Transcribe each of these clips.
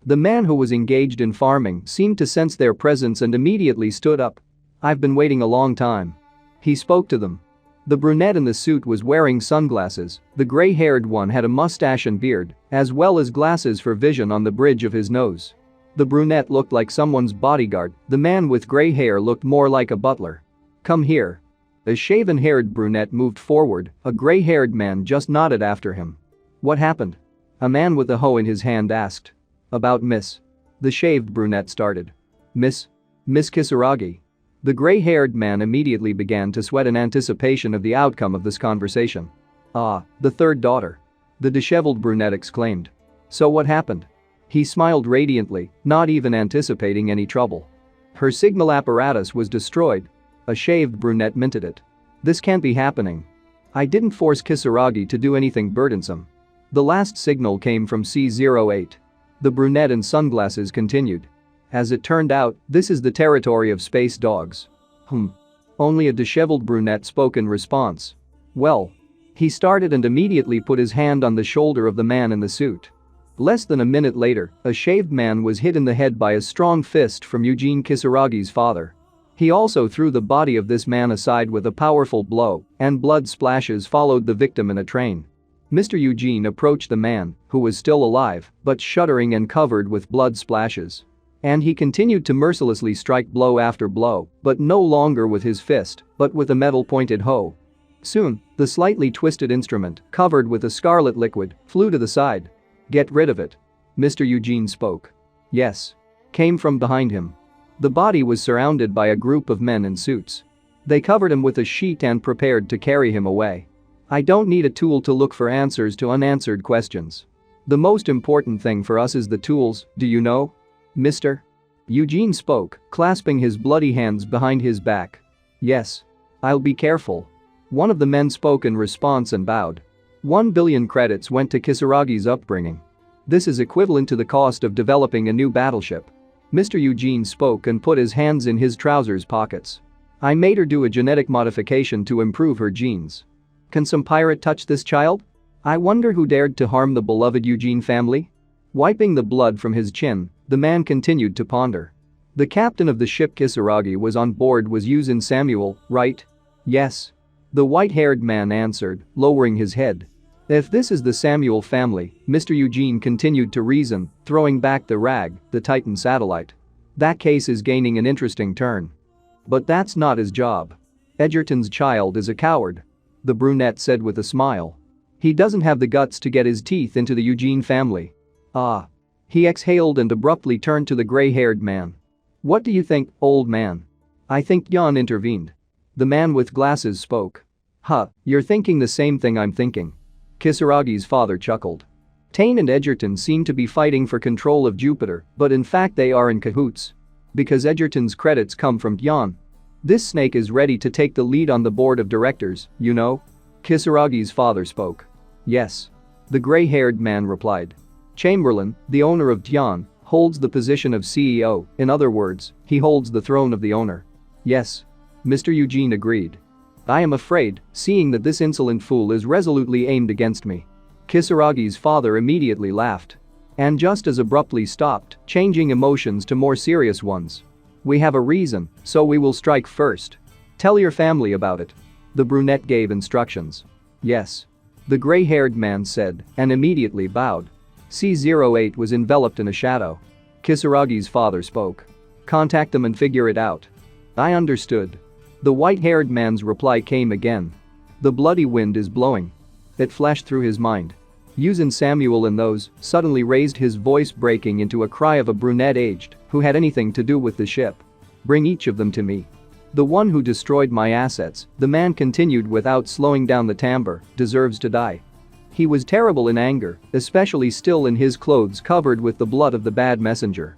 The man who was engaged in farming seemed to sense their presence and immediately stood up. "I've been waiting a long time." He spoke to them. The brunette in the suit was wearing sunglasses, the gray-haired one had a mustache and beard, as well as glasses for vision on the bridge of his nose. The brunette looked like someone's bodyguard, the man with gray hair looked more like a butler. "Come here." A shaven-haired brunette moved forward, a gray-haired man just nodded after him. "What happened?" A man with a hoe in his hand asked. "About Miss." The shaved brunette started. Miss Kisaragi." The gray-haired man immediately began to sweat in anticipation of the outcome of this conversation. "Ah, the third daughter." The disheveled brunette exclaimed. "So what happened?" He smiled radiantly, not even anticipating any trouble. "Her signal apparatus was destroyed." A shaved brunette minted it. "This can't be happening. I didn't force Kisaragi to do anything burdensome." The last signal came from C-08. The brunette in sunglasses continued. "As it turned out, this is the territory of space dogs." Only a disheveled brunette spoke in response. "Well." He started and immediately put his hand on the shoulder of the man in the suit. Less than a minute later, a shaved man was hit in the head by a strong fist from Eugene Kisaragi's father. He also threw the body of this man aside with a powerful blow, and blood splashes followed the victim in a train. Mr. Eugene approached the man, who was still alive, but shuddering and covered with blood splashes. And he continued to mercilessly strike blow after blow, but no longer with his fist, but with a metal-pointed hoe. Soon, the slightly twisted instrument, covered with a scarlet liquid, flew to the side. "Get rid of it." Mr. Eugene spoke. "Yes." Came from behind him. The body was surrounded by a group of men in suits. They covered him with a sheet and prepared to carry him away. "I don't need a tool to look for answers to unanswered questions. The most important thing for us is the tools, do you know? Mr. Eugene spoke, clasping his bloody hands behind his back. "Yes. I'll be careful." One of the men spoke in response and bowed. 1 billion credits went to Kisaragi's upbringing. This is equivalent to the cost of developing a new battleship. Mr. Eugene spoke and put his hands in his trousers pockets. "I made her do a genetic modification to improve her genes. Can some pirate touch this child? I wonder who dared to harm the beloved Eugene family?" Wiping the blood from his chin, the man continued to ponder. "The captain of the ship Kisaragi was on board was Eugene Samuel, right?" "Yes." The white-haired man answered, lowering his head. "If this is the Samuel family," Mr. Eugene continued to reason, throwing back the rag, the Titan satellite. "That case is gaining an interesting turn. But that's not his job. Edgerton's child is a coward," the brunette said with a smile. "He doesn't have the guts to get his teeth into the Eugene family." "Ah." He exhaled and abruptly turned to the gray-haired man. "What do you think, old man?" "I think," Jan intervened. The man with glasses spoke. You're thinking the same thing I'm thinking." Kisaragi's father chuckled. "Tane and Edgerton seem to be fighting for control of Jupiter, but in fact they are in cahoots. Because Edgerton's credits come from Jan. This snake is ready to take the lead on the board of directors, you know?" Kisaragi's father spoke. "Yes." The gray-haired man replied. "Chamberlain, the owner of Tian, holds the position of CEO, in other words, he holds the throne of the owner." "Yes." Mr. Eugene agreed. "I am afraid, seeing that this insolent fool is resolutely aimed against me." Kisaragi's father immediately laughed. And just as abruptly stopped, changing emotions to more serious ones. "We have a reason, so we will strike first. Tell your family about it." The brunette gave instructions. "Yes." The gray-haired man said, and immediately bowed. C-08 was enveloped in a shadow. Kisaragi's father spoke. "Contact them and figure it out." "I understood." The white-haired man's reply came again. "The bloody wind is blowing." It flashed through his mind. Eugene Samuel and those suddenly raised his voice, breaking into a cry of a brunette aged who had anything to do with the ship. "Bring each of them to me." "The one who destroyed my assets," the man continued without slowing down the timbre, "deserves to die." He was terrible in anger, especially still in his clothes covered with the blood of the bad messenger.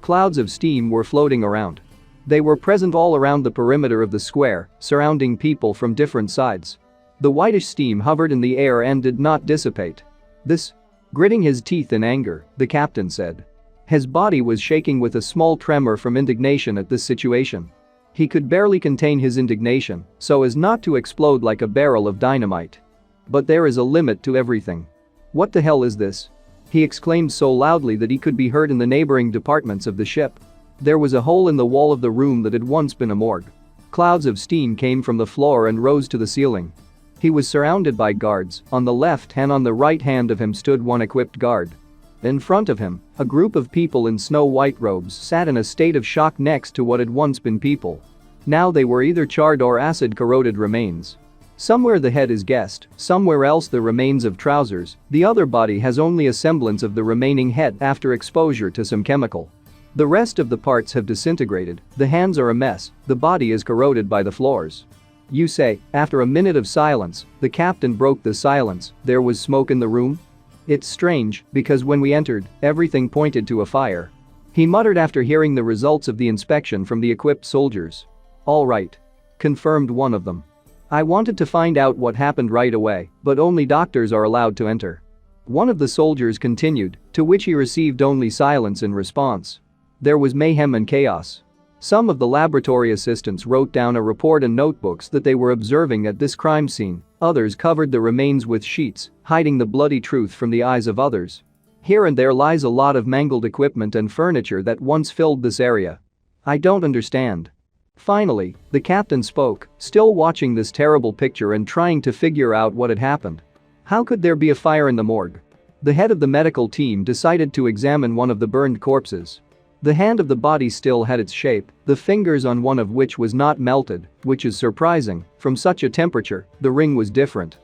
Clouds of steam were floating around. They were present all around the perimeter of the square, surrounding people from different sides. The whitish steam hovered in the air and did not dissipate. "This?" Gritting his teeth in anger, the captain said. His body was shaking with a small tremor from indignation at this situation. He could barely contain his indignation so as not to explode like a barrel of dynamite. But there is a limit to everything. "What the hell is this?" He exclaimed so loudly that he could be heard in the neighboring departments of the ship. There was a hole in the wall of the room that had once been a morgue. Clouds of steam came from the floor and rose to the ceiling. He was surrounded by guards. On the left and on the right hand of him stood one equipped guard. In front of him, a group of people in snow-white robes sat in a state of shock next to what had once been people. Now they were either charred or acid-corroded remains. Somewhere the head is guessed, somewhere else the remains of trousers, the other body has only a semblance of the remaining head after exposure to some chemical. The rest of the parts have disintegrated, the hands are a mess, the body is corroded by the floors. You say, after a minute of silence, the captain broke the silence, there was smoke in the room? It's strange, because when we entered, everything pointed to a fire. He muttered after hearing the results of the inspection from the equipped soldiers. All right. Confirmed one of them. I wanted to find out what happened right away, but only doctors are allowed to enter. One of the soldiers continued, to which he received only silence in response. There was mayhem and chaos. Some of the laboratory assistants wrote down a report in notebooks that they were observing at this crime scene, others covered the remains with sheets, hiding the bloody truth from the eyes of others. Here and there lies a lot of mangled equipment and furniture that once filled this area. I don't understand. Finally, the captain spoke, still watching this terrible picture and trying to figure out what had happened. How could there be a fire in the morgue? The head of the medical team decided to examine one of the burned corpses. The hand of the body still had its shape, the fingers on one of which was not melted, which is surprising, from such a temperature, the ring was different.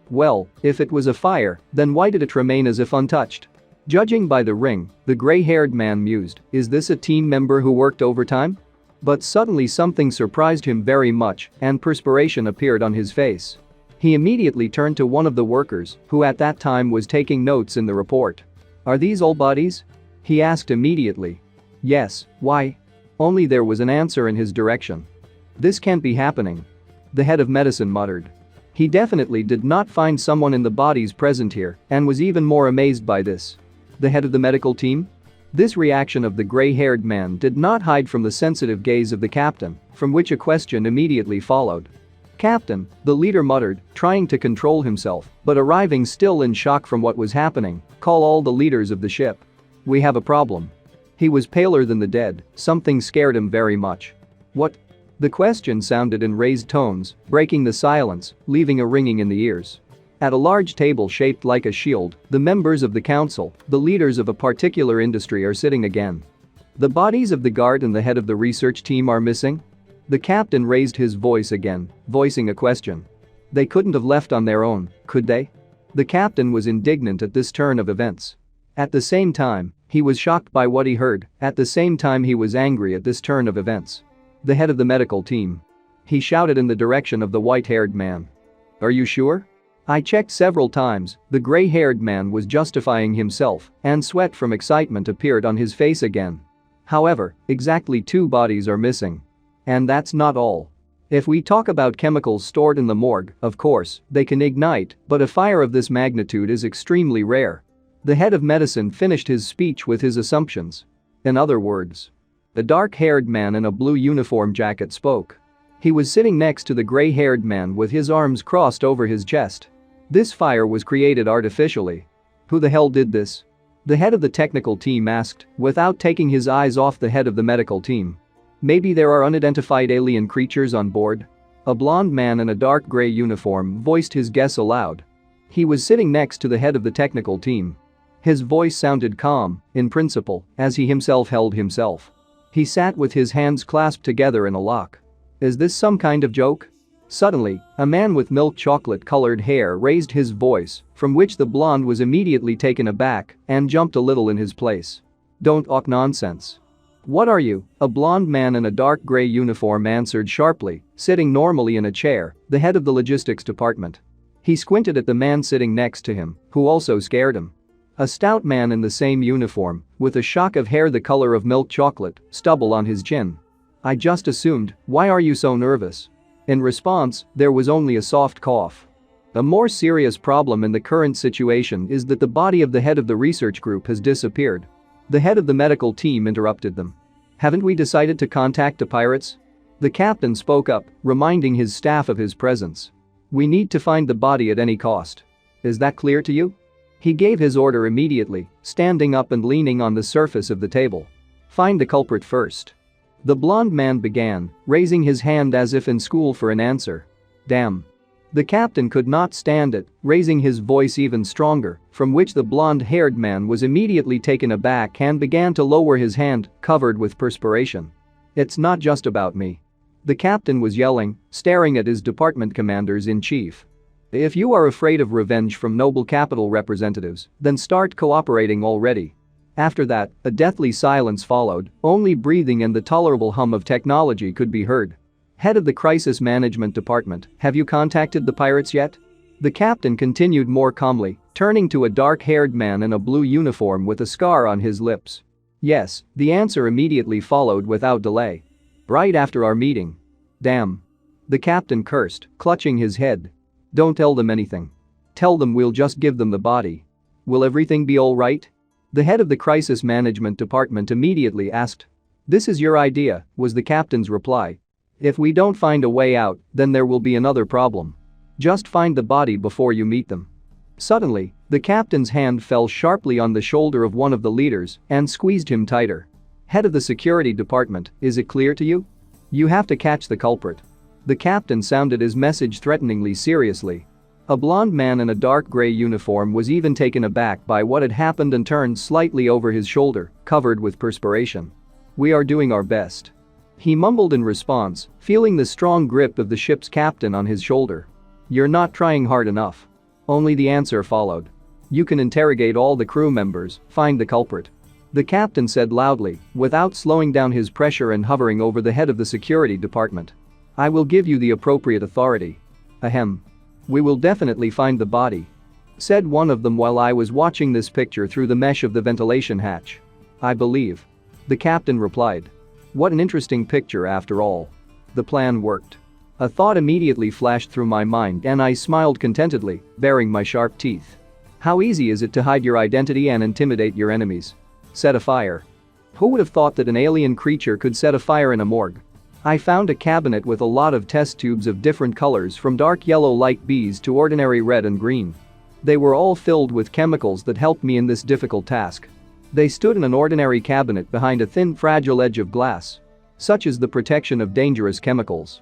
Well, if it was a fire, then why did it remain as if untouched? Judging by the ring, the gray-haired man mused, is this a team member who worked overtime? But suddenly something surprised him very much, and perspiration appeared on his face. He immediately turned to one of the workers, who at that time was taking notes in the report. Are these all bodies? He asked immediately. Yes, why? Only there was an answer in his direction. This can't be happening. The head of medicine muttered. He definitely did not find someone in the bodies present here and was even more amazed by this. The head of the medical team? This reaction of the gray-haired man did not hide from the sensitive gaze of the captain, from which a question immediately followed. Captain, the leader muttered, trying to control himself, but arriving still in shock from what was happening, call all the leaders of the ship. We have a problem. He was paler than the dead, something scared him very much. What? The question sounded in raised tones, breaking the silence, leaving a ringing in the ears. At a large table shaped like a shield, the members of the council, the leaders of a particular industry are sitting again. The bodies of the guard and the head of the research team are missing? The captain raised his voice again, voicing a question. They couldn't have left on their own, could they? The captain was indignant at this turn of events. At the same time, he was shocked by what he heard, at the same time he was angry at this turn of events. The head of the medical team. He shouted in the direction of the white-haired man. Are you sure? I checked several times, the gray-haired man was justifying himself, and sweat from excitement appeared on his face again. However, exactly 2 bodies are missing. And that's not all. If we talk about chemicals stored in the morgue, of course, they can ignite, but a fire of this magnitude is extremely rare. The head of medicine finished his speech with his assumptions. In other words, a dark-haired man in a blue uniform jacket spoke. He was sitting next to the gray-haired man with his arms crossed over his chest. This fire was created artificially. Who the hell did this? The head of the technical team asked, without taking his eyes off the head of the medical team. Maybe there are unidentified alien creatures on board? A blonde man in a dark gray uniform voiced his guess aloud. He was sitting next to the head of the technical team. His voice sounded calm, in principle, as he himself held himself. He sat with his hands clasped together in a lock. Is this some kind of joke? Suddenly, a man with milk chocolate-colored hair raised his voice, from which the blonde was immediately taken aback and jumped a little in his place. Don't talk nonsense. What are you? A blonde man in a dark gray uniform answered sharply, sitting normally in a chair, the head of the logistics department. He squinted at the man sitting next to him, who also scared him. A stout man in the same uniform, with a shock of hair the color of milk chocolate, stubble on his chin. I just assumed, why are you so nervous? In response, there was only a soft cough. A more serious problem in the current situation is that the body of the head of the research group has disappeared. The head of the medical team interrupted them. Haven't we decided to contact the pirates? The captain spoke up, reminding his staff of his presence. We need to find the body at any cost. Is that clear to you? He gave his order immediately, standing up and leaning on the surface of the table. "Find the culprit first." The blond man began, raising his hand as if in school for an answer. "Damn." The captain could not stand it, raising his voice even stronger, from which the blonde-haired man was immediately taken aback and began to lower his hand, covered with perspiration. "It's not just about me." The captain was yelling, staring at his department commanders-in-chief. "If you are afraid of revenge from noble capital representatives, then start cooperating already." After that, a deathly silence followed, only breathing and the tolerable hum of technology could be heard. "Head of the Crisis Management Department, have you contacted the pirates yet?" The captain continued more calmly, turning to a dark-haired man in a blue uniform with a scar on his lips. "Yes," the answer immediately followed without delay. "Right after our meeting." "Damn." The captain cursed, clutching his head. "Don't tell them anything. Tell them we'll just give them the body. Will everything be all right?" The head of the Crisis Management Department immediately asked. "This is your idea," was the captain's reply. "If we don't find a way out, then there will be another problem. Just find the body before you meet them." Suddenly, the captain's hand fell sharply on the shoulder of one of the leaders and squeezed him tighter. "Head of the security department, is it clear to you? You have to catch the culprit." The captain sounded his message threateningly seriously. A blond man in a dark gray uniform was even taken aback by what had happened and turned slightly over his shoulder, covered with perspiration. "We are doing our best," he mumbled in response, feeling the strong grip of the ship's captain on his shoulder. "You're not trying hard enough." Only the answer followed. "You can interrogate all the crew members, find the culprit," the captain said loudly, without slowing down his pressure and hovering over the head of the security department. "I will give you the appropriate authority." "Ahem. We will definitely find the body," said one of them while I was watching this picture through the mesh of the ventilation hatch. "I believe," the captain replied. "What an interesting picture after all." The plan worked. A thought immediately flashed through my mind and I smiled contentedly, baring my sharp teeth. How easy is it to hide your identity and intimidate your enemies? Set a fire. Who would have thought that an alien creature could set a fire in a morgue? I found a cabinet with a lot of test tubes of different colors from dark yellow like bees to ordinary red and green. They were all filled with chemicals that helped me in this difficult task. They stood in an ordinary cabinet behind a thin, fragile edge of glass. Such is the protection of dangerous chemicals.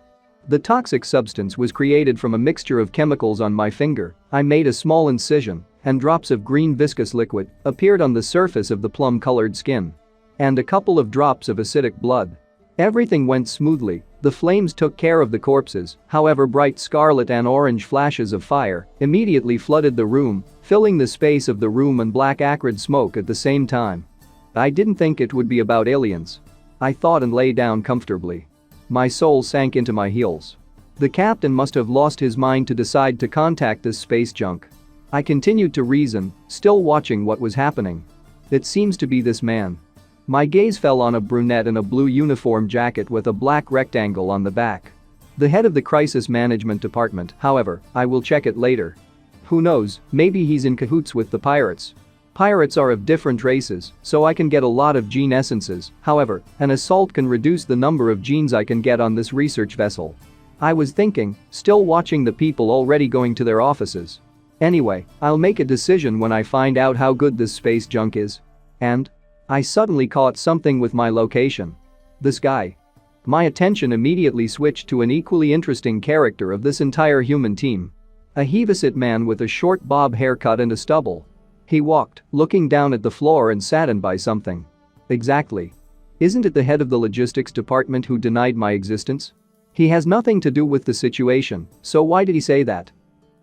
The toxic substance was created from a mixture of chemicals on my finger. I made a small incision, and drops of green viscous liquid appeared on the surface of the plum-colored skin. And a couple of drops of acidic blood. Everything went smoothly. The flames took care of the corpses, however bright scarlet and orange flashes of fire immediately flooded the room, filling the space of the room and black acrid smoke at the same time. I didn't think it would be about aliens. I thought and lay down comfortably. My soul sank into my heels. The captain must have lost his mind to decide to contact this space junk. I continued to reason, still watching what was happening. It seems to be this man. My gaze fell on a brunette in a blue uniform jacket with a black rectangle on the back. The head of the Crisis Management Department, however, I will check it later. Who knows, maybe he's in cahoots with the pirates. Pirates are of different races, so I can get a lot of gene essences, however, an assault can reduce the number of genes I can get on this research vessel. I was thinking, still watching the people already going to their offices. Anyway, I'll make a decision when I find out how good this space junk is. And I suddenly caught something with my location. This guy. My attention immediately switched to an equally interesting character of this entire human team. A heaviside man with a short bob haircut and a stubble. He walked, looking down at the floor and saddened by something. Exactly. Isn't it the head of the logistics department who denied my existence? He has nothing to do with the situation, so why did he say that?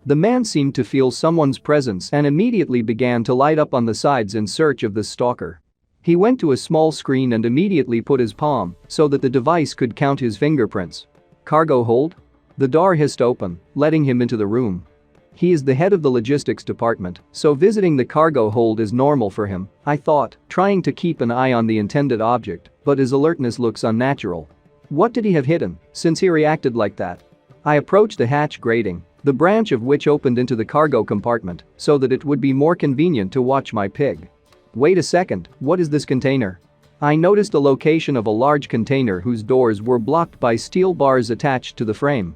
The man seemed to feel someone's presence and immediately began to light up on the sides in search of the stalker. He went to a small screen and immediately put his palm so that the device could count his fingerprints. Cargo hold? The door hissed open, letting him into the room. He is the head of the logistics department, so visiting the cargo hold is normal for him, I thought, trying to keep an eye on the intended object, but his alertness looks unnatural. What did he have hidden, since he reacted like that? I approached the hatch grating, the branch of which opened into the cargo compartment, so that it would be more convenient to watch my pig. Wait a second, what is this container? I noticed the location of a large container whose doors were blocked by steel bars attached to the frame.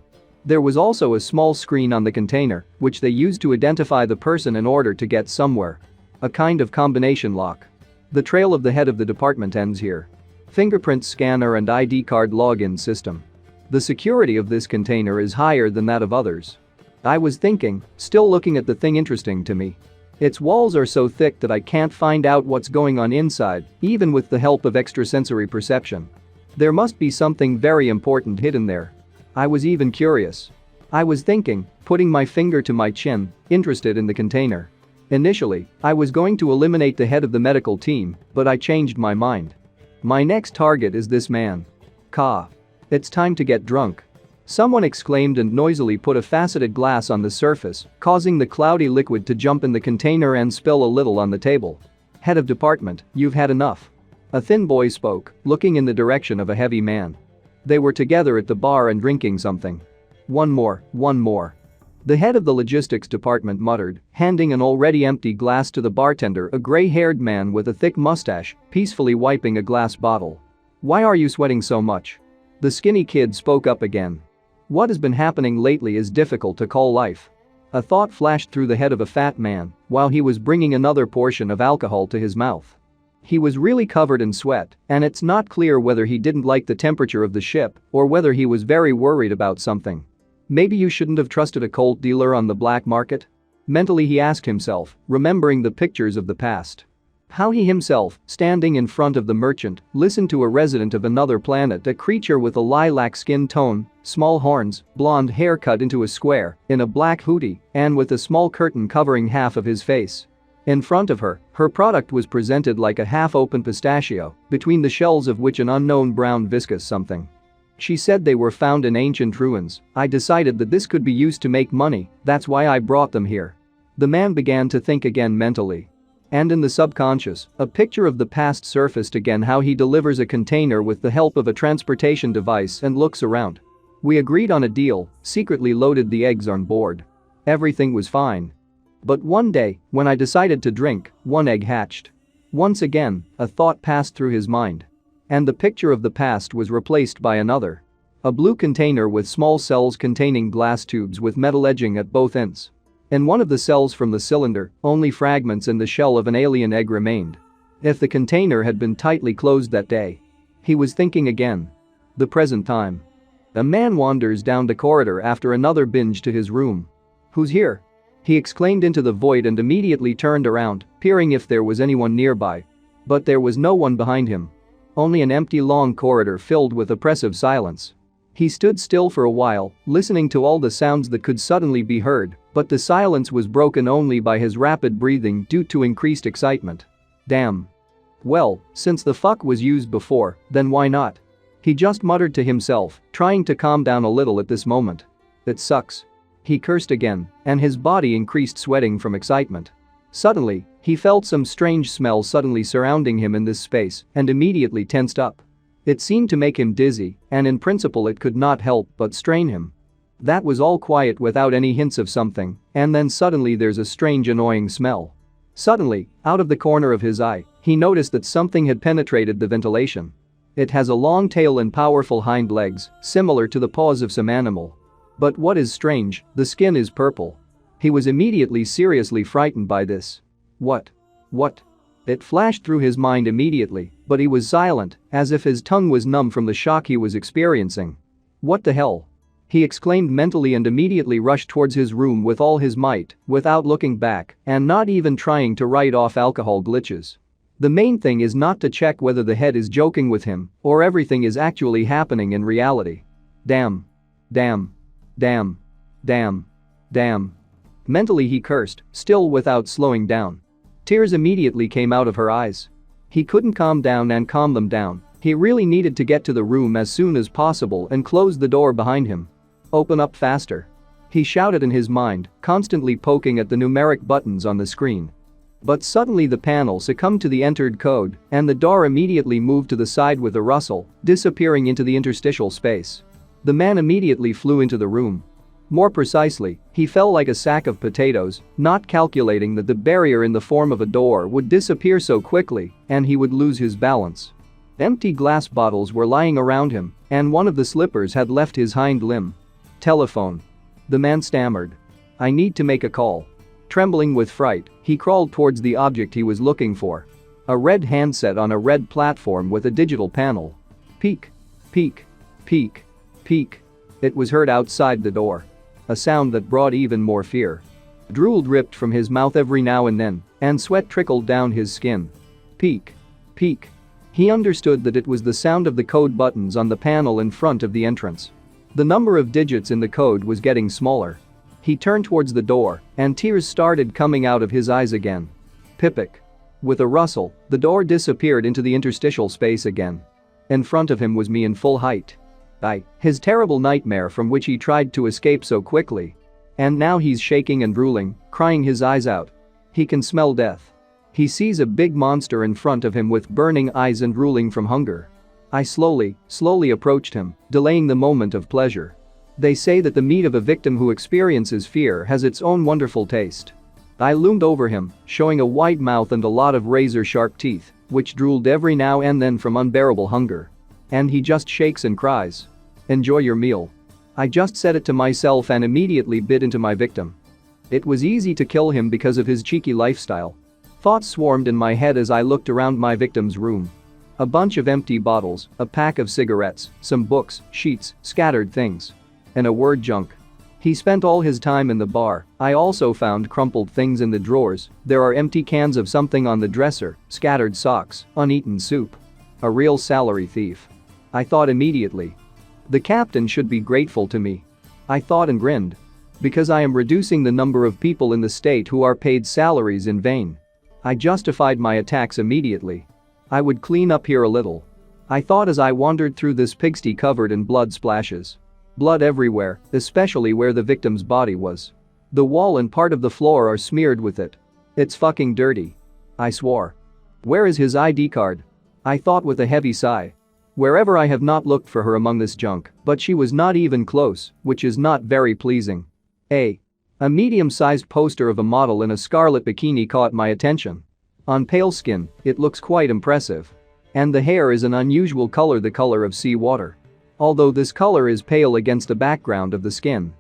There was also a small screen on the container, which they used to identify the person in order to get somewhere. A kind of combination lock. The trail of the head of the department ends here. Fingerprint scanner and ID card login system. The security of this container is higher than that of others. I was thinking, still looking at the thing interesting to me. Its walls are so thick that I can't find out what's going on inside, even with the help of extrasensory perception. There must be something very important hidden there. I was even curious. I was thinking, putting my finger to my chin, interested in the container. Initially, I was going to eliminate the head of the medical team, but I changed my mind. My next target is this man. It's time to get drunk. Someone exclaimed and noisily put a faceted glass on the surface, causing the cloudy liquid to jump in the container and spill a little on the table. Head of department, you've had enough. A thin boy spoke, looking in the direction of a heavy man. They were together at the bar and drinking something. One more. The head of the logistics department muttered, handing an already empty glass to the bartender, a gray-haired man with a thick mustache, peacefully wiping a glass bottle. Why are you sweating so much? The skinny kid spoke up again. What has been happening lately is difficult to call life. A thought flashed through the head of a fat man while he was bringing another portion of alcohol to his mouth. He was really covered in sweat, and it's not clear whether he didn't like the temperature of the ship or whether he was very worried about something. Maybe you shouldn't have trusted a colt dealer on the black market? Mentally he asked himself, remembering the pictures of the past. How he himself, standing in front of the merchant, listened to a resident of another planet, a creature with a lilac skin tone, small horns, blonde hair cut into a square, in a black hoodie, and with a small curtain covering half of his face. In front of her, her product was presented like a half-open pistachio, between the shells of which an unknown brown viscous something. She said they were found in ancient ruins. I decided that this could be used to make money, that's why I brought them here. The man began to think again mentally. And in the subconscious, a picture of the past surfaced again, how he delivers a container with the help of a transportation device and looks around. We agreed on a deal, secretly loaded the eggs on board. Everything was fine. But one day, when I decided to drink, one egg hatched. Once again, a thought passed through his mind. And the picture of the past was replaced by another. A blue container with small cells containing glass tubes with metal edging at both ends. In one of the cells from the cylinder, only fragments in the shell of an alien egg remained. If the container had been tightly closed that day. He was thinking again. The present time. A man wanders down the corridor after another binge to his room. Who's here? He exclaimed into the void and immediately turned around, peering if there was anyone nearby. But there was no one behind him. Only an empty long corridor filled with oppressive silence. He stood still for a while, listening to all the sounds that could suddenly be heard, but the silence was broken only by his rapid breathing due to increased excitement. Damn. Well, since the fuck was used before, then why not? He just muttered to himself, trying to calm down a little at this moment. It sucks. He cursed again, and his body increased sweating from excitement. Suddenly, he felt some strange smell suddenly surrounding him in this space and immediately tensed up. It seemed to make him dizzy, and in principle it could not help but strain him. That was all quiet without any hints of something, and then suddenly there's a strange annoying smell. Suddenly, out of the corner of his eye, he noticed that something had penetrated the ventilation. It has a long tail and powerful hind legs, similar to the paws of some animal. But what is strange, the skin is purple. He was immediately seriously frightened by this. What? It flashed through his mind immediately, but he was silent, as if his tongue was numb from the shock he was experiencing. What the hell? He exclaimed mentally and immediately rushed towards his room with all his might, without looking back and not even trying to write off alcohol glitches. The main thing is not to check whether the head is joking with him or everything is actually happening in reality. Damn. Mentally he cursed, still without slowing down. Tears immediately came out of her eyes. He couldn't calm down and calm them down. He really needed to get to the room as soon as possible and close the door behind him. Open up faster. He shouted in his mind, constantly poking at the numeric buttons on the screen. But suddenly the panel succumbed to the entered code and the door immediately moved to the side with a rustle, disappearing into the interstitial space. The man immediately flew into the room. More precisely, he fell like a sack of potatoes, not calculating that the barrier in the form of a door would disappear so quickly and he would lose his balance. Empty glass bottles were lying around him, and one of the slippers had left his hind limb. Telephone. The man stammered. I need to make a call. Trembling with fright, he crawled towards the object he was looking for. A red handset on a red platform with a digital panel. Peek. Peek. Peek. Peek. It was heard outside the door. A sound that brought even more fear. Drool dripped from his mouth every now and then, and sweat trickled down his skin. Peek. Peek. He understood that it was the sound of the code buttons on the panel in front of the entrance. The number of digits in the code was getting smaller. He turned towards the door, and tears started coming out of his eyes again. Pipic. With a rustle, the door disappeared into the interstitial space again. In front of him was me in full height. His terrible nightmare from which he tried to escape so quickly. And now he's shaking and drooling, crying his eyes out. He can smell death. He sees a big monster in front of him with burning eyes and drooling from hunger. I slowly approached him, delaying the moment of pleasure. They say that the meat of a victim who experiences fear has its own wonderful taste. I loomed over him, showing a wide mouth and a lot of razor-sharp teeth, which drooled every now and then from unbearable hunger. And he just shakes and cries. Enjoy your meal. I just said it to myself and immediately bit into my victim. It was easy to kill him because of his cheeky lifestyle. Thoughts swarmed in my head as I looked around my victim's room. A bunch of empty bottles, a pack of cigarettes, some books, sheets, scattered things. In a word, junk. He spent all his time in the bar. I also found crumpled things in the drawers. There are empty cans of something on the dresser, scattered socks, uneaten soup. A real salary thief. I thought immediately. The captain should be grateful to me. I thought and grinned. Because I am reducing the number of people in the state who are paid salaries in vain. I justified my attacks immediately. I would clean up here a little. I thought as I wandered through this pigsty covered in blood splashes. Blood everywhere, especially where the victim's body was. The wall and part of the floor are smeared with it. It's fucking dirty. I swore. Where is his ID card? I thought with a heavy sigh. Wherever I have not looked for her among this junk, but she was not even close, which is not very pleasing. A medium-sized poster of a model in a scarlet bikini caught my attention. On pale skin, it looks quite impressive. And the hair is an unusual color, the color of seawater. Although this color is pale against the background of the skin.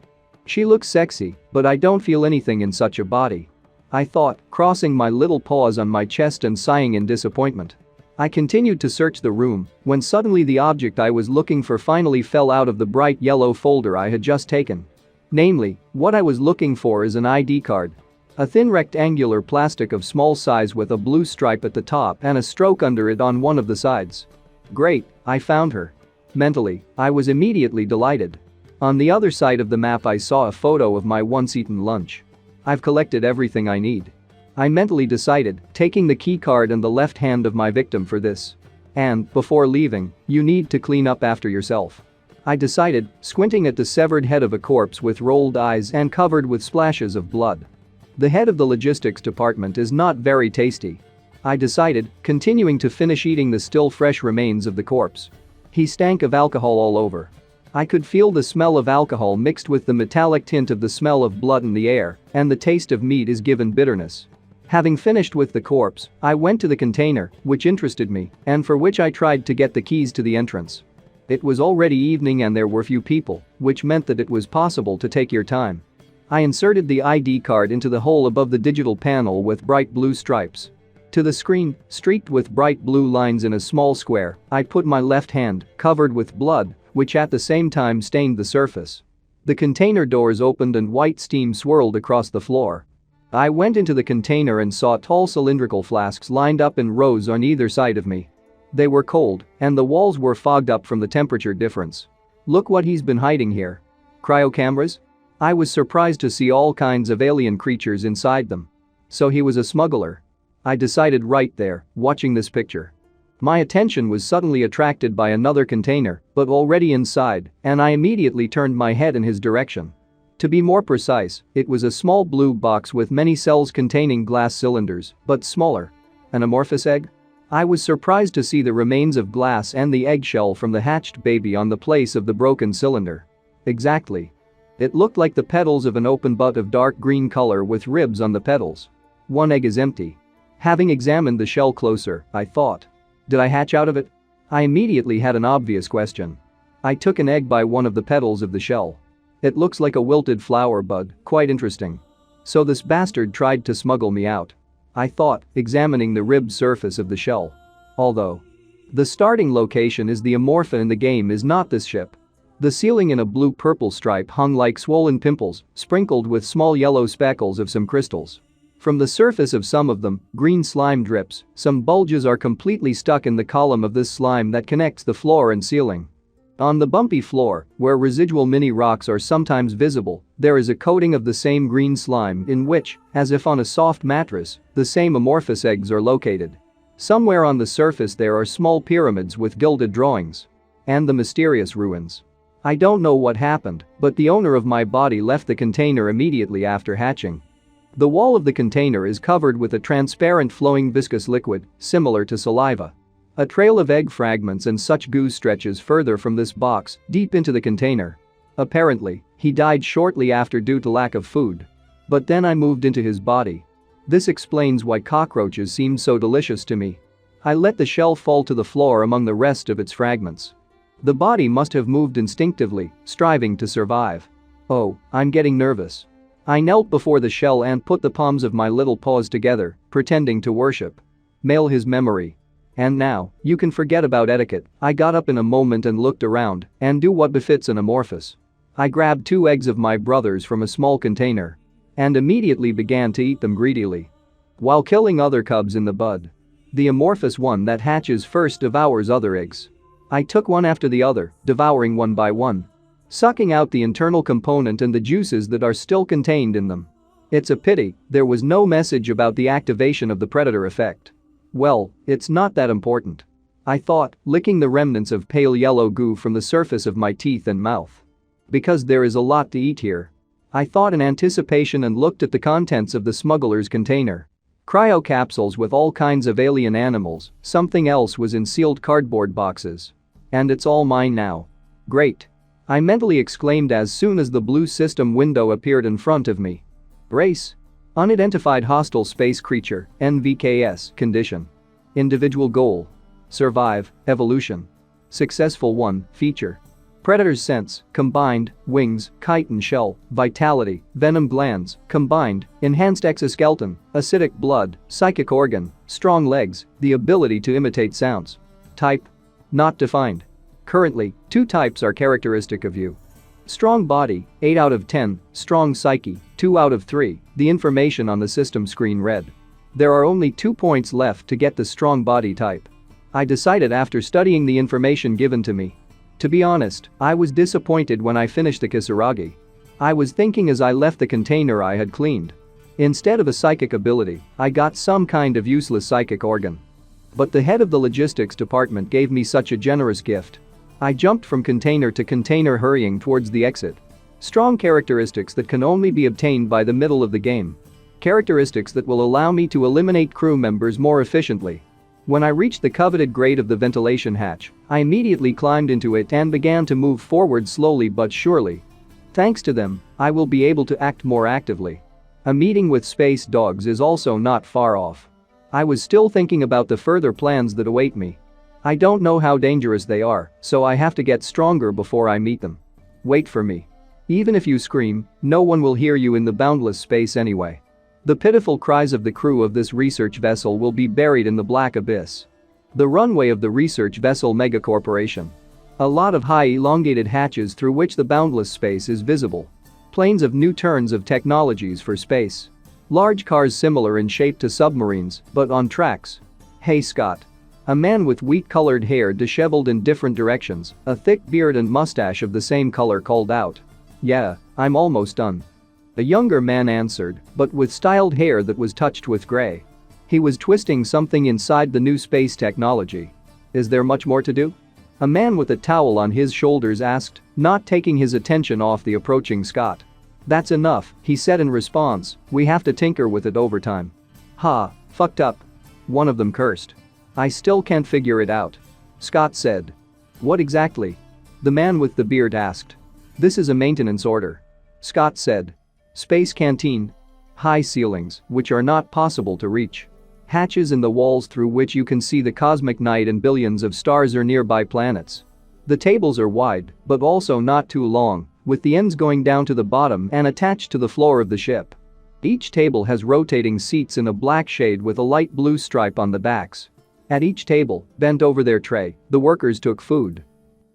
She looks sexy, but I don't feel anything in such a body. I thought, crossing my little paws on my chest and sighing in disappointment. I continued to search the room when suddenly the object I was looking for finally fell out of the bright yellow folder I had just taken. Namely, what I was looking for is an ID card. A thin rectangular plastic of small size with a blue stripe at the top and a stroke under it on one of the sides. Great, I found her. Mentally, I was immediately delighted. On the other side of the map I saw a photo of my once-eaten lunch. I've collected everything I need. I mentally decided, taking the key card and the left hand of my victim for this. And, before leaving, you need to clean up after yourself. I decided, squinting at the severed head of a corpse with rolled eyes and covered with splashes of blood. The head of the logistics department is not very tasty. I decided, continuing to finish eating the still fresh remains of the corpse. He stank of alcohol all over. I could feel the smell of alcohol mixed with the metallic tint of the smell of blood in the air, and the taste of meat is given bitterness. Having finished with the corpse, I went to the container, which interested me, and for which I tried to get the keys to the entrance. It was already evening and there were few people, which meant that it was possible to take your time. I inserted the ID card into the hole above the digital panel with bright blue stripes. To the screen, streaked with bright blue lines in a small square, I put my left hand, covered with blood, which at the same time stained the surface. The container doors opened and white steam swirled across the floor. I went into the container and saw tall cylindrical flasks lined up in rows on either side of me. They were cold, and the walls were fogged up from the temperature difference. Look what he's been hiding here. Cryo cameras? I was surprised to see all kinds of alien creatures inside them. So he was a smuggler. I decided right there, watching this picture. My attention was suddenly attracted by another container, but already inside, and I immediately turned my head in his direction. To be more precise, it was a small blue box with many cells containing glass cylinders, but smaller. An amorphous egg? I was surprised to see the remains of glass and the eggshell from the hatched baby on the place of the broken cylinder. Exactly. It looked like the petals of an open bud of dark green color with ribs on the petals. One egg is empty. Having examined the shell closer, I thought. Did I hatch out of it? I immediately had an obvious question. I took an egg by one of the petals of the shell. It looks like a wilted flower bud, quite interesting. So this bastard tried to smuggle me out. I thought, examining the ribbed surface of the shell. Although the starting location is the Amorpha in the game is not this ship. The ceiling in a blue-purple stripe hung like swollen pimples, sprinkled with small yellow speckles of some crystals. From the surface of some of them, green slime drips, some bulges are completely stuck in the column of this slime that connects the floor and ceiling. On the bumpy floor, where residual mini rocks are sometimes visible, there is a coating of the same green slime in which, as if on a soft mattress, the same amorphous eggs are located. Somewhere on the surface there are small pyramids with gilded drawings. And the mysterious ruins. I don't know what happened, but the owner of my body left the container immediately after hatching. The wall of the container is covered with a transparent flowing viscous liquid, similar to saliva. A trail of egg fragments and such goo stretches further from this box, deep into the container. Apparently, he died shortly after due to lack of food. But then I moved into his body. This explains why cockroaches seemed so delicious to me. I let the shell fall to the floor among the rest of its fragments. The body must have moved instinctively, striving to survive. Oh, I'm getting nervous. I knelt before the shell and put the palms of my little paws together, pretending to worship. Mail his memory. And now, you can forget about etiquette. I got up in a moment and looked around, and do what befits an amorphous. I grabbed 2 eggs of my brother's from a small container. And immediately began to eat them greedily. While killing other cubs in the bud. The amorphous one that hatches first devours other eggs. I took one after the other, devouring one by one. Sucking out the internal component and the juices that are still contained in them. It's a pity there was no message about the activation of the predator effect. Well, it's not that important. I thought, licking the remnants of pale yellow goo from the surface of my teeth and mouth. Because there is a lot to eat here. I thought in anticipation and looked at the contents of the smuggler's container. Cryo capsules with all kinds of alien animals, something else was in sealed cardboard boxes. And it's all mine now. Great. I mentally exclaimed as soon as the blue system window appeared in front of me. Race. Unidentified hostile space creature, NVKS, condition. Individual goal. Survive, evolution. Successful 1, feature. Predator's sense, combined, wings, chitin and shell, vitality, venom glands, combined, enhanced exoskeleton, acidic blood, psychic organ, strong legs, the ability to imitate sounds. Type. Not defined. Currently, 2 types are characteristic of you. Strong body, 8 out of 10, strong psyche, 2 out of 3, the information on the system screen read. There are only 2 points left to get the strong body type. I decided after studying the information given to me. To be honest, I was disappointed when I finished the Kisaragi. I was thinking as I left the container I had cleaned. Instead of a psychic ability, I got some kind of useless psychic organ. But the head of the logistics department gave me such a generous gift. I jumped from container to container hurrying towards the exit. Strong characteristics that can only be obtained by the middle of the game. Characteristics that will allow me to eliminate crew members more efficiently. When I reached the coveted grate of the ventilation hatch, I immediately climbed into it and began to move forward slowly but surely. Thanks to them, I will be able to act more actively. A meeting with space dogs is also not far off. I was still thinking about the further plans that await me. I don't know how dangerous they are, so I have to get stronger before I meet them. Wait for me. Even if you scream, no one will hear you in the boundless space anyway. The pitiful cries of the crew of this research vessel will be buried in the black abyss. The runway of the research vessel megacorporation. A lot of high elongated hatches through which the boundless space is visible. Planes of new turns of technologies for space. Large cars similar in shape to submarines, but on tracks. Hey Scott. A man with wheat-colored hair disheveled in different directions, a thick beard and mustache of the same color called out. Yeah, I'm almost done. A younger man answered, but with styled hair that was touched with gray. He was twisting something inside the new space technology. Is there much more to do? A man with a towel on his shoulders asked, not taking his attention off the approaching Scott. That's enough, he said in response, we have to tinker with it overtime. Ha, fucked up. One of them cursed. I still can't figure it out. Scott said. What exactly? The man with the beard asked. This is a maintenance order. Scott said. Space canteen. High ceilings, which are not possible to reach. Hatches in the walls through which you can see the cosmic night and billions of stars or nearby planets. The tables are wide, but also not too long, with the ends going down to the bottom and attached to the floor of the ship. Each table has rotating seats in a black shade with a light blue stripe on the backs. At each table, bent over their tray, the workers took food.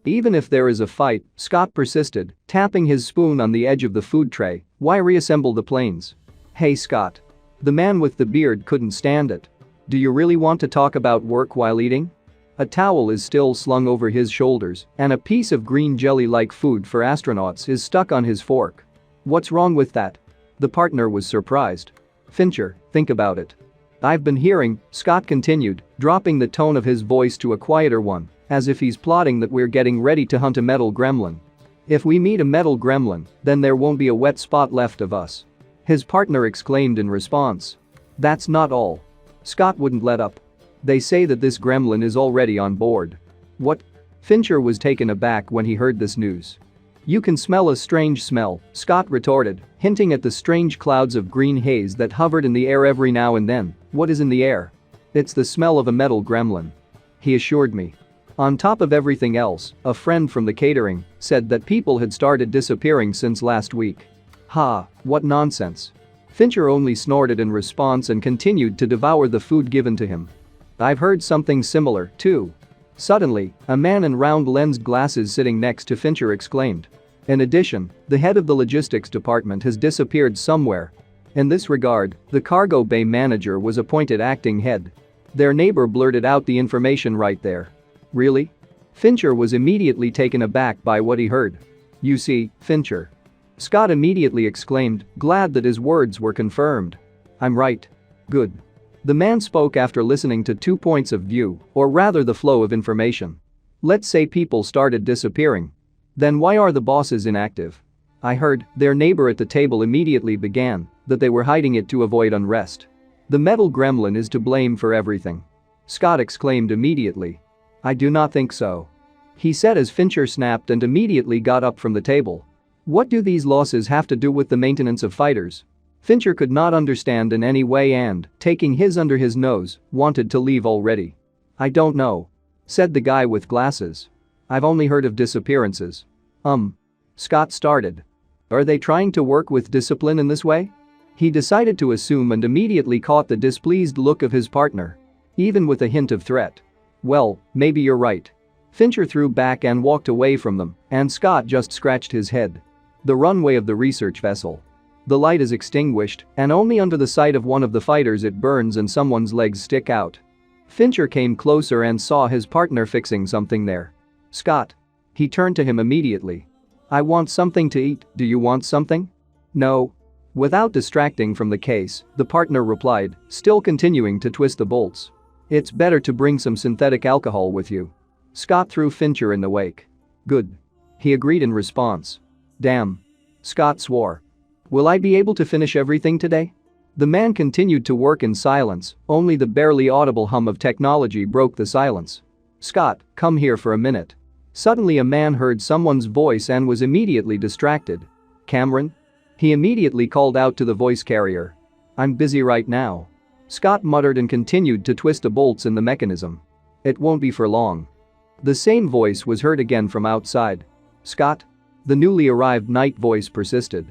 Even if there is a fight, Scott persisted, tapping his spoon on the edge of the food tray, why reassemble the planes? Hey Scott. The man with the beard couldn't stand it. Do you really want to talk about work while eating? A towel is still slung over his shoulders, and a piece of green jelly-like food for astronauts is stuck on his fork. What's wrong with that? The partner was surprised. Fincher, think about it. I've been hearing, Scott continued, dropping the tone of his voice to a quieter one, as if he's plotting that we're getting ready to hunt a metal gremlin. If we meet a metal gremlin, then there won't be a wet spot left of us. His partner exclaimed in response. That's not all. Scott wouldn't let up. They say that this gremlin is already on board. What? Fincher was taken aback when he heard this news. You can smell a strange smell, Scott retorted, hinting at the strange clouds of green haze that hovered in the air every now and then. What is in the air? It's the smell of a metal gremlin. He assured me. On top of everything else, a friend from the catering said that people had started disappearing since last week. Ha, what nonsense. Fincher only snorted in response and continued to devour the food given to him. I've heard something similar, too. Suddenly, a man in round-lensed glasses sitting next to Fincher exclaimed. In addition, the head of the logistics department has disappeared somewhere. In this regard, the cargo bay manager was appointed acting head. Their neighbor blurted out the information right there. Really? Fincher was immediately taken aback by what he heard. You see, Fincher. Scott immediately exclaimed, glad that his words were confirmed. I'm right. Good. The man spoke after listening to 2 points of view, or rather the flow of information. Let's say people started disappearing. Then why are the bosses inactive? I heard, their neighbor at the table immediately began, that they were hiding it to avoid unrest. The metal gremlin is to blame for everything. Scott exclaimed immediately. I do not think so. He said as Fincher snapped and immediately got up from the table. What do these losses have to do with the maintenance of fighters? Fincher could not understand in any way and, taking his under his nose, wanted to leave already. I don't know. Said the guy with glasses. I've only heard of disappearances. Scott started. Are they trying to work with discipline in this way? He decided to assume and immediately caught the displeased look of his partner. Even with a hint of threat. Well, maybe you're right. Fincher threw back and walked away from them, and Scott just scratched his head. The runway of the research vessel. The light is extinguished, and only under the sight of one of the fighters it burns and someone's legs stick out. Fincher came closer and saw his partner fixing something there. Scott. He turned to him immediately. I want something to eat, do you want something? No. Without distracting from the case, the partner replied, still continuing to twist the bolts. It's better to bring some synthetic alcohol with you. Scott threw Fincher in the wake. Good. He agreed in response. Damn. Scott swore. Will I be able to finish everything today? The man continued to work in silence, only the barely audible hum of technology broke the silence. Scott, come here for a minute. Suddenly a man heard someone's voice and was immediately distracted. Cameron? He immediately called out to the voice carrier. I'm busy right now. Scott muttered and continued to twist the bolts in the mechanism. It won't be for long. The same voice was heard again from outside. Scott? The newly arrived night voice persisted.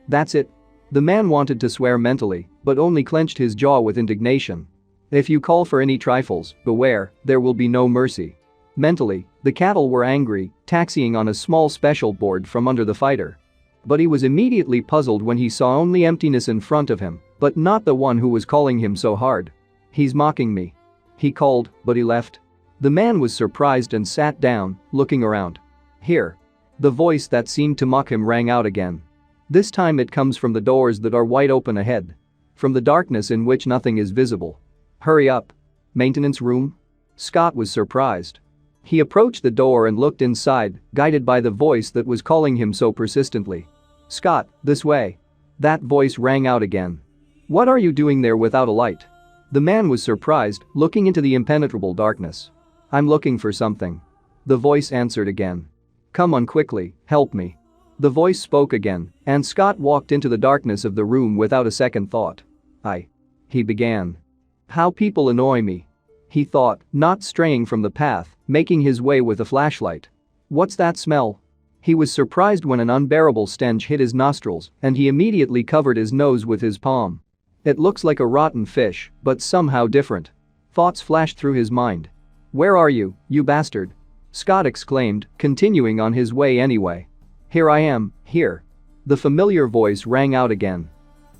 That's it. The man wanted to swear mentally, but only clenched his jaw with indignation. If you call for any trifles, beware, there will be no mercy. Mentally, the cattle were angry, taxiing on a small special board from under the fighter. But he was immediately puzzled when he saw only emptiness in front of him, but not the one who was calling him so hard. He's mocking me. He called, but he left. The man was surprised and sat down, looking around. Here. The voice that seemed to mock him rang out again. This time it comes from the doors that are wide open ahead. From the darkness in which nothing is visible. Hurry up. Maintenance room? Scott was surprised. He approached the door and looked inside, guided by the voice that was calling him so persistently. Scott, this way. That voice rang out again. What are you doing there without a light? The man was surprised, looking into the impenetrable darkness. I'm looking for something. The voice answered again. Come on quickly, help me. The voice spoke again, and Scott walked into the darkness of the room without a second thought. He began. How people annoy me. He thought, not straying from the path, making his way with a flashlight. What's that smell? He was surprised when an unbearable stench hit his nostrils and he immediately covered his nose with his palm. It looks like a rotten fish, but somehow different. Thoughts flashed through his mind. "Where are you, you bastard?" Scott exclaimed, continuing on his way anyway. "Here I am, here." The familiar voice rang out again.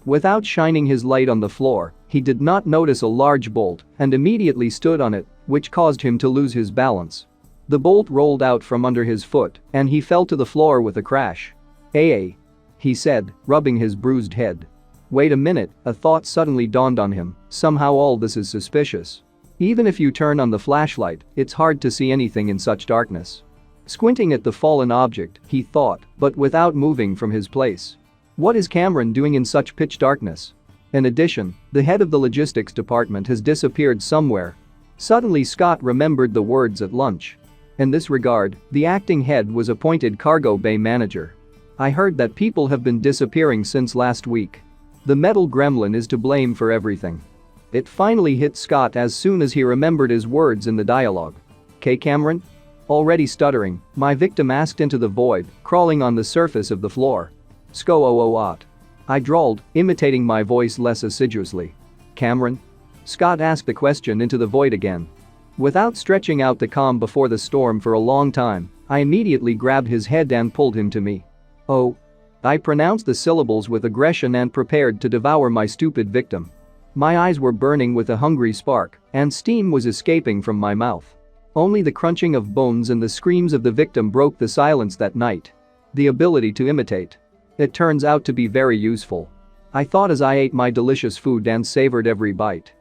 Without shining his light on the floor, he did not notice a large bolt and immediately stood on it, which caused him to lose his balance. The bolt rolled out from under his foot and he fell to the floor with a crash. "Hey," he said, rubbing his bruised head. Wait a minute, a thought suddenly dawned on him, somehow all this is suspicious. Even if you turn on the flashlight, it's hard to see anything in such darkness. Squinting at the fallen object, he thought, but without moving from his place. What is Cameron doing in such pitch darkness? In addition, the head of the logistics department has disappeared somewhere. Suddenly Scott remembered the words at lunch. In this regard, the acting head was appointed cargo bay manager. I heard that people have been disappearing since last week. The metal gremlin is to blame for everything. It finally hit Scott as soon as he remembered his words in the dialogue. "K. Cameron?" Already stuttering, my victim asked into the void, crawling on the surface of the floor. "Sko-o-o-ot." I drawled, imitating my voice less assiduously. "Cameron?" Scott asked the question into the void again. Without stretching out the calm before the storm for a long time, I immediately grabbed his head and pulled him to me. "Oh." I pronounced the syllables with aggression and prepared to devour my stupid victim. My eyes were burning with a hungry spark, and steam was escaping from my mouth. Only the crunching of bones and the screams of the victim broke the silence that night. The ability to imitate. It turns out to be very useful. I thought as I ate my delicious food and savored every bite.